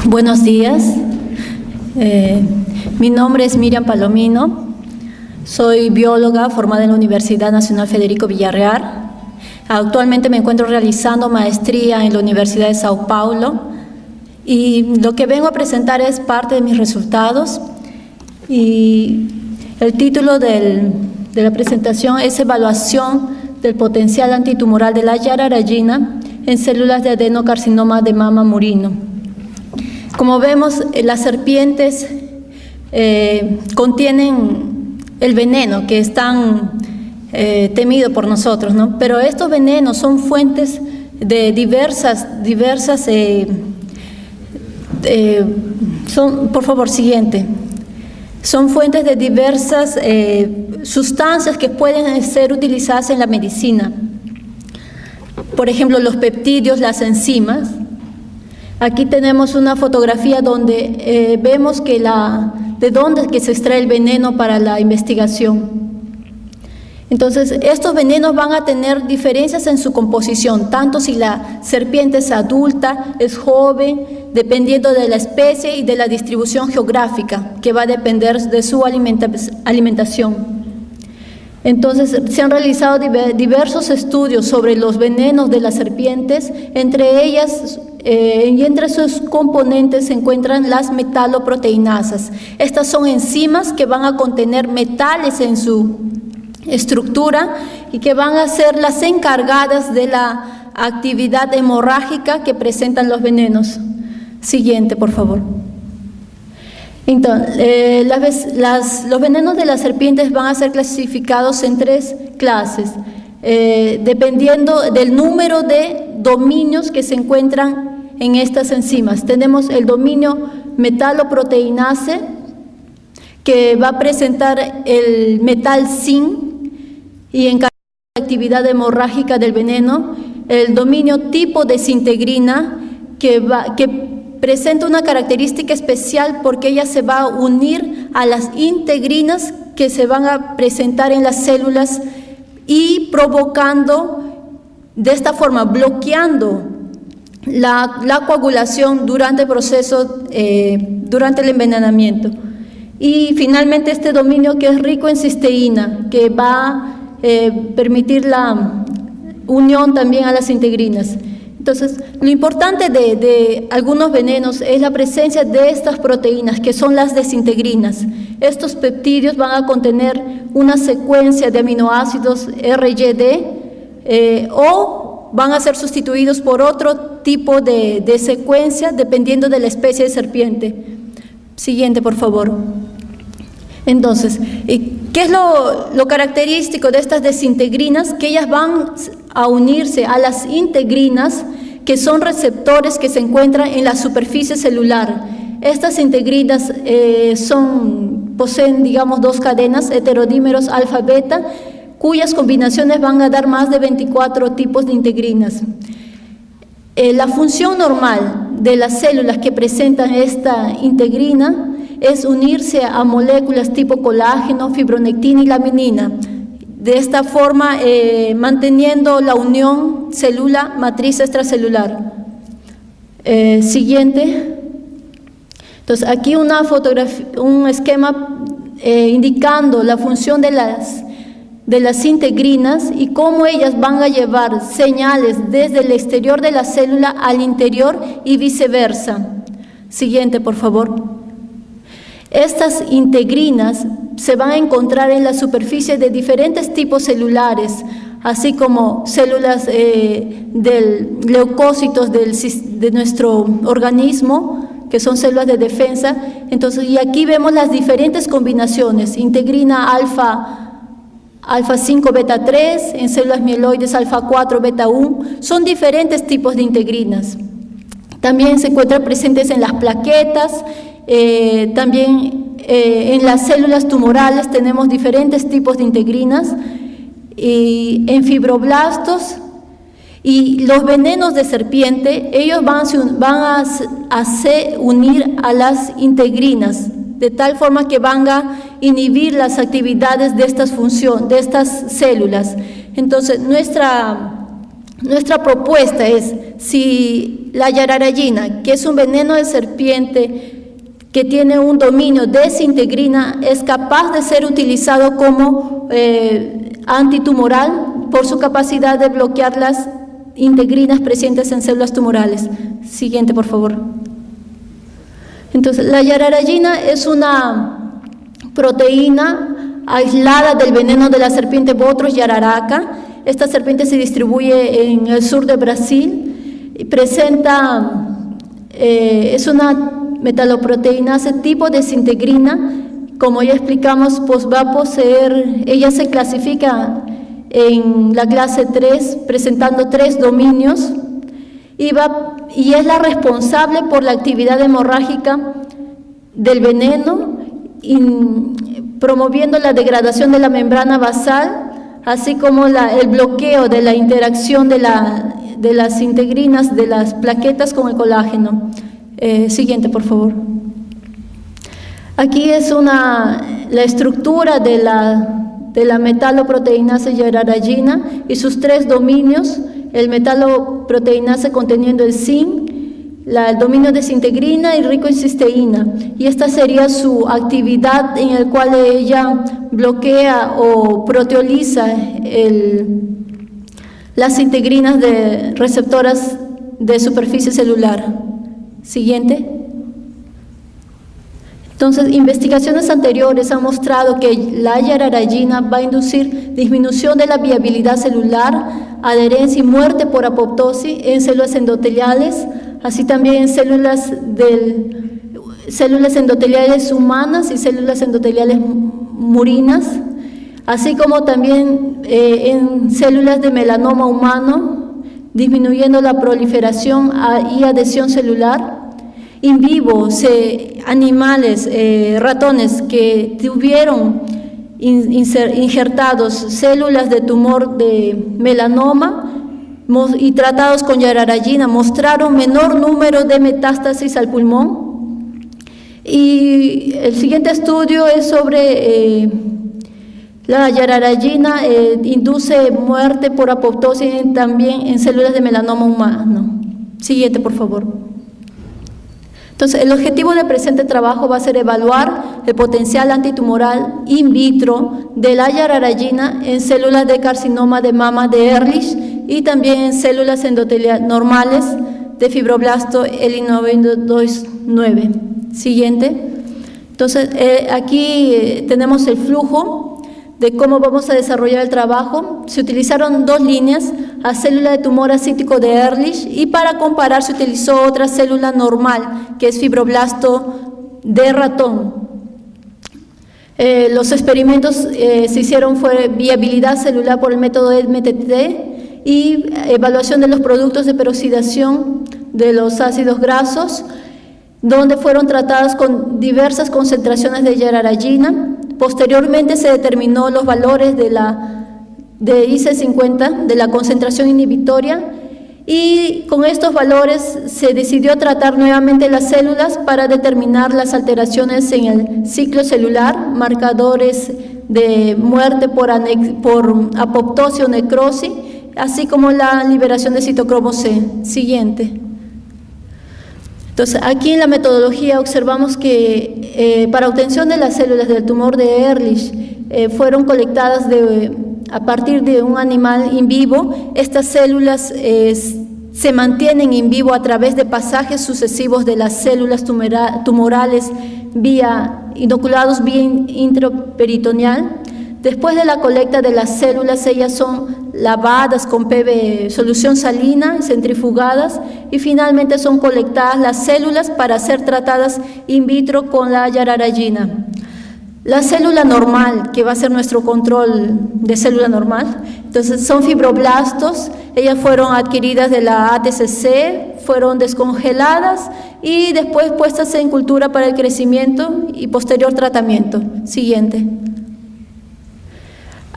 Buenos días, mi nombre es Miriam Palomino, soy bióloga formada en la Universidad Nacional Federico Villarreal. Actualmente me encuentro realizando maestría en la Universidad de Sao Paulo y lo que vengo a presentar es parte de mis resultados y el título de la presentación es Evaluación del potencial antitumoral de la yararayina en células de adenocarcinoma de mama murino. Como vemos, las serpientes contienen el veneno que es tan temido por nosotros, ¿no? Pero estos venenos son fuentes de por favor, siguiente. Son fuentes de diversas sustancias que pueden ser utilizadas en la medicina. Por ejemplo, los peptidios, las enzimas. Aquí tenemos una fotografía donde vemos que de dónde es que se extrae el veneno para la investigación. Entonces, estos venenos van a tener diferencias en su composición, tanto si la serpiente es adulta, es joven, dependiendo de la especie y de la distribución geográfica, que va a depender de su alimentación. Entonces, se han realizado diversos estudios sobre los venenos de las serpientes, entre ellas y entre sus componentes se encuentran las metaloproteinasas. Estas son enzimas que van a contener metales en su estructura y que van a ser las encargadas de la actividad hemorrágica que presentan los venenos. Siguiente, por favor. Entonces, los venenos de las serpientes van a ser clasificados en 3 clases, dependiendo del número de dominios que se encuentran en estas enzimas. Tenemos el dominio metaloproteinase, que va a presentar el metal zinc y encargar de la actividad hemorrágica del veneno. El dominio tipo desintegrina, que presenta una característica especial porque ella se va a unir a las integrinas que se van a presentar en las células y provocando, de esta forma, bloqueando la coagulación durante el proceso, durante el envenenamiento. Y finalmente este dominio que es rico en cisteína, que va a permitir la unión también a las integrinas. Entonces, lo importante de algunos venenos es la presencia de estas proteínas, que son las desintegrinas. Estos peptidios van a contener una secuencia de aminoácidos RYD o van a ser sustituidos por otro tipo de secuencia dependiendo de la especie de serpiente. Siguiente, por favor. Entonces, ¿qué es lo característico de estas desintegrinas? Que ellas van a unirse a las integrinas, que son receptores que se encuentran en la superficie celular. Estas integrinas poseen, digamos, 2 cadenas, heterodímeros alfa-beta, cuyas combinaciones van a dar más de 24 tipos de integrinas. La función normal de las células que presentan esta integrina es unirse a moléculas tipo colágeno, fibronectina y laminina. De esta forma, manteniendo la unión célula-matriz extracelular. Siguiente. Entonces, aquí una fotografía, un esquema indicando la función de las integrinas y cómo ellas van a llevar señales desde el exterior de la célula al interior y viceversa. Siguiente, por favor. Estas integrinas se van a encontrar en la superficie de diferentes tipos celulares, así como células del leucocitos de nuestro organismo, que son células de defensa. Entonces, y aquí vemos las diferentes combinaciones: integrina alfa 5 beta 3, en células mieloides alfa 4 beta 1, son diferentes tipos de integrinas. También se encuentran presentes en las plaquetas, también en las células tumorales tenemos diferentes tipos de integrinas, y en fibroblastos. Y los venenos de serpiente, ellos van a unir a las integrinas, de tal forma que van a inhibir las actividades de estas células. Entonces, Nuestra propuesta es, si la yararayina, que es un veneno de serpiente que tiene un dominio de desintegrina, es capaz de ser utilizado como antitumoral por su capacidad de bloquear las integrinas presentes en células tumorales. Siguiente, por favor. Entonces, la yararayina es una proteína aislada del veneno de la serpiente Botrus yararaca. Esta serpiente se distribuye en el sur de Brasil y presenta, es una metaloproteinasa tipo desintegrina. Como ya explicamos, pues va a poseer, ella se clasifica en la clase 3, presentando 3 dominios, y es la responsable por la actividad hemorrágica del veneno, promoviendo la degradación de la membrana basal, así como el bloqueo de la interacción de las integrinas de las plaquetas con el colágeno. Siguiente, por favor. Aquí es la estructura de la metaloproteinasa yararayina y sus 3 dominios: el metaloproteinasa conteniendo el zinc, el dominio de desintegrina y rico en cisteína, y esta sería su actividad, en el cual ella bloquea o proteoliza las integrinas de receptoras de superficie celular. Siguiente. Entonces, investigaciones anteriores han mostrado que la yararayina va a inducir disminución de la viabilidad celular, adherencia y muerte por apoptosis en células endoteliales, así también en células endoteliales humanas y células endoteliales murinas, así como también en células de melanoma humano, disminuyendo la proliferación y adhesión celular. In vivo, animales, ratones que tuvieron injertados células de tumor de melanoma y tratados con yararayina, mostraron menor número de metástasis al pulmón. Y el siguiente estudio es sobre la yararayina induce muerte por apoptosis también en células de melanoma humano. Siguiente, por favor. Entonces, el objetivo del presente trabajo va a ser evaluar el potencial antitumoral in vitro de la yararayina en células de carcinoma de mama de Ehrlich y también en células endoteliales normales de fibroblasto ELI-929. Siguiente. Entonces, aquí tenemos el flujo de cómo vamos a desarrollar el trabajo. Se utilizaron 2 líneas, a célula de tumor ascítico de Ehrlich, y para comparar se utilizó otra célula normal, que es fibroblasto de ratón. Los experimentos se hicieron fue viabilidad celular por el método MTT y evaluación de los productos de peroxidación de los ácidos grasos, donde fueron tratadas con diversas concentraciones de yararayina. Posteriormente se determinó los valores de IC50, de la concentración inhibitoria, y con estos valores se decidió tratar nuevamente las células para determinar las alteraciones en el ciclo celular, marcadores de muerte por apoptosis o necrosis, así como la liberación de citocromo C. Siguiente. Entonces, aquí en la metodología observamos que para obtención de las células del tumor de Ehrlich fueron colectadas a partir de un animal in vivo. Estas células se mantienen in vivo a través de pasajes sucesivos de las células tumorales inoculados vía intraperitoneal. Después de la colecta de las células, ellas son lavadas con solución salina, centrifugadas, y finalmente son colectadas las células para ser tratadas in vitro con la yararayina. La célula normal, que va a ser nuestro control de célula normal, entonces son fibroblastos. Ellas fueron adquiridas de la ATCC, fueron descongeladas y después puestas en cultura para el crecimiento y posterior tratamiento. Siguiente.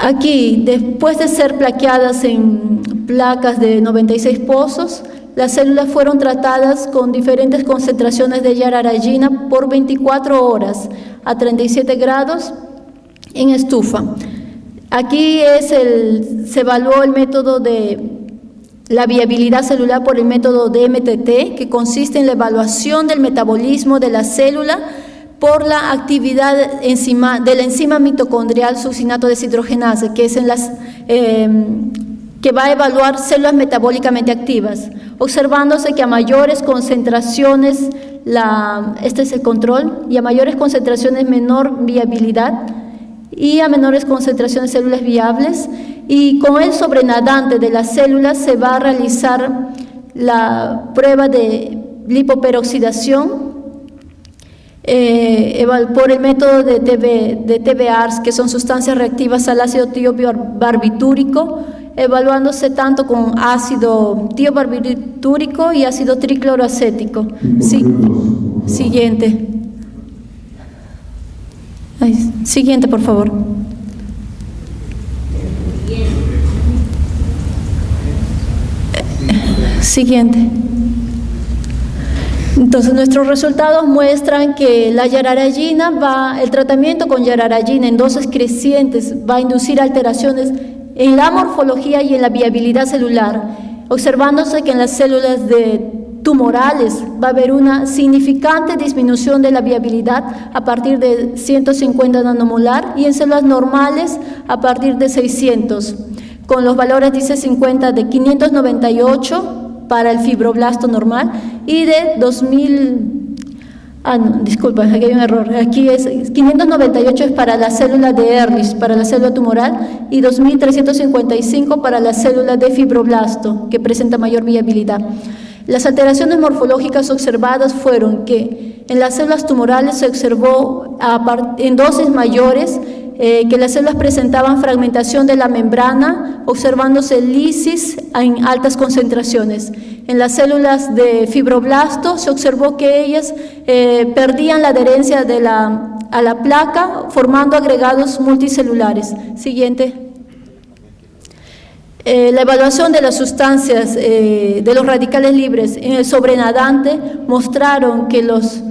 Aquí, después de ser plaqueadas en placas de 96 pozos, las células fueron tratadas con diferentes concentraciones de yararayina por 24 horas a 37 grados en estufa. Aquí se evaluó el método de la viabilidad celular por el método DMTT, que consiste en la evaluación del metabolismo de la célula por la actividad de la enzima mitocondrial succinato deshidrogenasa, que es que va a evaluar células metabólicamente activas, observándose que a mayores concentraciones, este es el control, y a mayores concentraciones menor viabilidad, y a menores concentraciones células viables, y con el sobrenadante de las células se va a realizar la prueba de lipoperoxidación por el método de TBARS, que son sustancias reactivas al ácido tiobarbitúrico, evaluándose tanto con ácido tiobarbitúrico y ácido tricloroacético. Sí. Siguiente. Siguiente, por favor. Siguiente. Entonces, nuestros resultados muestran que la yararayina el tratamiento con yararayina en dosis crecientes va a inducir alteraciones en la morfología y en la viabilidad celular, observándose que en las células tumorales va a haber una significante disminución de la viabilidad a partir de 150 nanomolar y en células normales a partir de 600, con los valores, dice 50, de 598 para el fibroblasto normal y de 2000, disculpa, aquí hay un error, aquí es 598 es para la célula de Ehrlich, para la célula tumoral, y 2355 para la célula de fibroblasto, que presenta mayor viabilidad. Las alteraciones morfológicas observadas fueron que en las células tumorales se observó en dosis mayores que las células presentaban fragmentación de la membrana, observándose lisis en altas concentraciones. En las células de fibroblasto se observó que ellas perdían la adherencia a la placa, formando agregados multicelulares. Siguiente. La evaluación de las sustancias de los radicales libres en el sobrenadante mostraron que las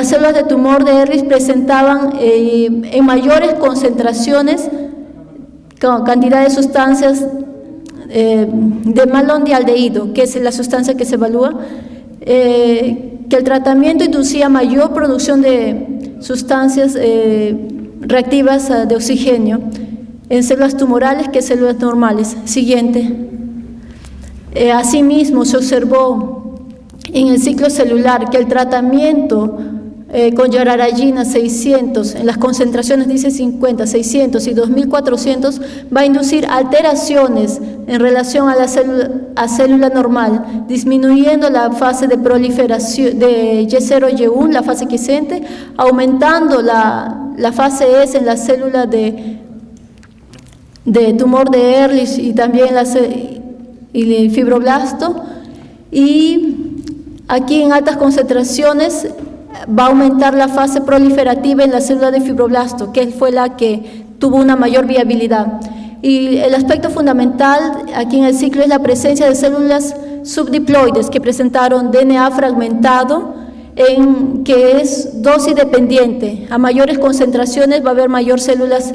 células de tumor de Ehrlich presentaban en mayores concentraciones cantidad de sustancias de malondialdehído, que es la sustancia que se evalúa, que el tratamiento inducía mayor producción de sustancias reactivas de oxígeno en células tumorales que células normales. Siguiente. Asimismo, se observó en el ciclo celular que el tratamiento con yararayina 600, en las concentraciones dice 50, 600 y 2400, va a inducir alteraciones en relación a la célula normal, disminuyendo la fase de proliferación de Y0 y Y1, la fase quiescente, aumentando la fase S en la célula de tumor de Ehrlich y también el fibroblasto, y aquí en altas concentraciones va a aumentar la fase proliferativa en la célula de fibroblasto, que fue la que tuvo una mayor viabilidad. Y el aspecto fundamental aquí en el ciclo es la presencia de células subdiploides que presentaron DNA fragmentado, que es dosis dependiente. A mayores concentraciones va a haber mayor células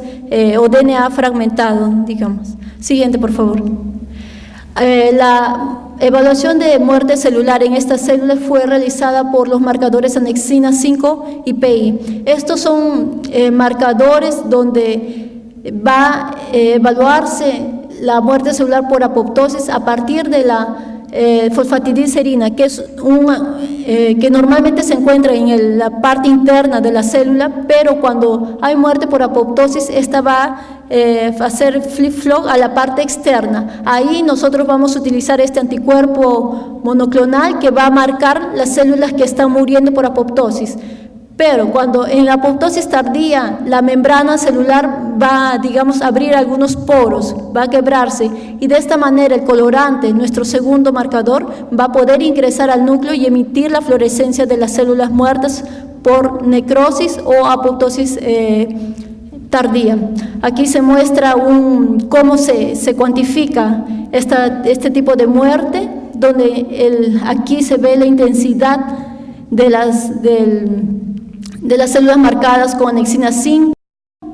o DNA fragmentado, digamos. Siguiente, por favor. La evaluación de muerte celular en estas células fue realizada por los marcadores anexina 5 y PI. Estos son marcadores donde va a evaluarse la muerte celular por apoptosis a partir de la fosfatidilcerina, que es que normalmente se encuentra en la parte interna de la célula, pero cuando hay muerte por apoptosis, esta va a hacer flip-flop a la parte externa. Ahí nosotros vamos a utilizar este anticuerpo monoclonal que va a marcar las células que están muriendo por apoptosis. Pero cuando en la apoptosis tardía la membrana celular va, digamos, a abrir algunos poros, va a quebrarse, y de esta manera el colorante, nuestro segundo marcador, va a poder ingresar al núcleo y emitir la fluorescencia de las células muertas por necrosis o apoptosis tardía. Aquí se muestra cómo se cuantifica este tipo de muerte, donde aquí se ve la intensidad de las células marcadas con anexina 5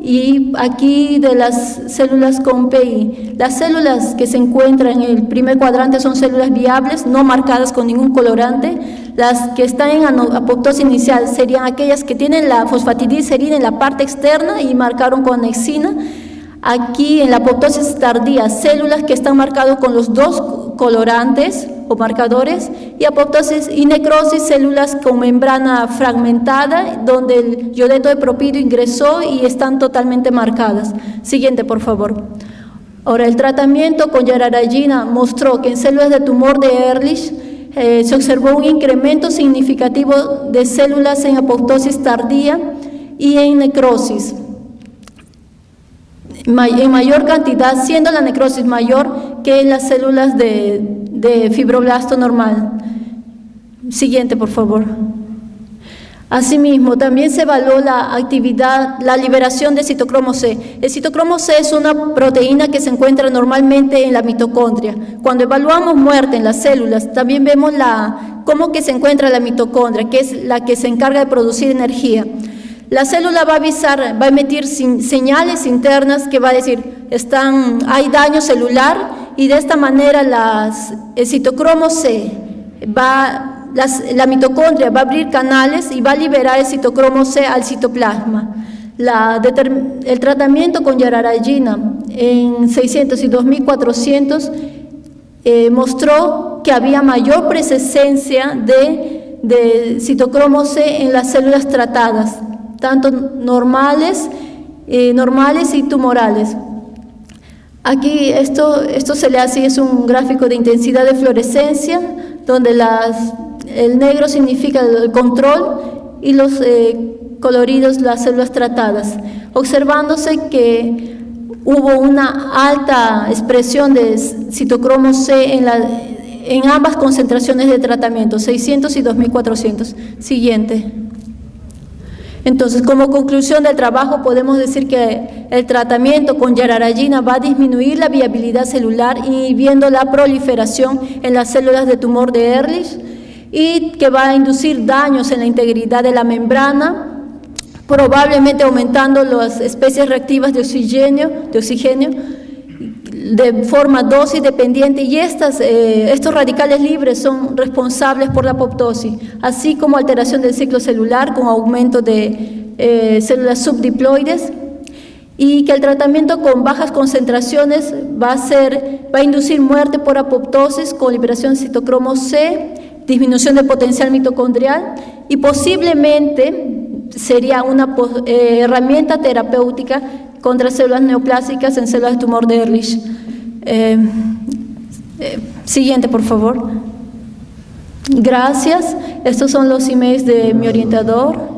y aquí de las células con PI. Las células que se encuentran en el primer cuadrante son células viables, no marcadas con ningún colorante. Las que están en apoptosis inicial serían aquellas que tienen la fosfatidilcerina en la parte externa y marcaron con anexina. Aquí en la apoptosis tardía, células que están marcadas con los dos colorantes o marcadores, y apoptosis y necrosis, células con membrana fragmentada, donde el iodeto de propidio ingresó y están totalmente marcadas. Siguiente, por favor. Ahora, el tratamiento con yararayina mostró que en células de tumor de Ehrlich se observó un incremento significativo de células en apoptosis tardía y en necrosis. En mayor cantidad, siendo la necrosis mayor que en las células de fibroblasto normal. Siguiente, por favor. Asimismo, también se evaluó la liberación de citocromo C. El citocromo C es una proteína que se encuentra normalmente en la mitocondria. Cuando evaluamos muerte en las células, también vemos cómo que se encuentra la mitocondria, que es la que se encarga de producir energía. La célula va a emitir señales internas que va a decir, hay daño celular, y de esta manera el citocromo C la mitocondria va a abrir canales y va a liberar el citocromo C al citoplasma. El tratamiento con yararayina en 600 y 2400 mostró que había mayor presencia de citocromo C en las células tratadas, tanto normales y tumorales. Aquí esto se le hace, es un gráfico de intensidad de fluorescencia, donde el negro significa el control y los coloridos las células tratadas, observándose que hubo una alta expresión de citocromo C en ambas concentraciones de tratamiento, 600 y 2400. Siguiente. Entonces, como conclusión del trabajo, podemos decir que el tratamiento con yararayina va a disminuir la viabilidad celular, inhibiendo la proliferación en las células de tumor de Ehrlich, y que va a inducir daños en la integridad de la membrana, probablemente aumentando las especies reactivas de oxígeno de forma dosis dependiente, y estos radicales libres son responsables por la apoptosis, así como alteración del ciclo celular con aumento de células subdiploides, y que el tratamiento con bajas concentraciones va a inducir muerte por apoptosis con liberación de citocromo C, disminución del potencial mitocondrial, y posiblemente sería una herramienta terapéutica contra células neoplásicas en células de tumor de Ehrlich. Siguiente, por favor. Gracias. Estos son los emails de mi orientador.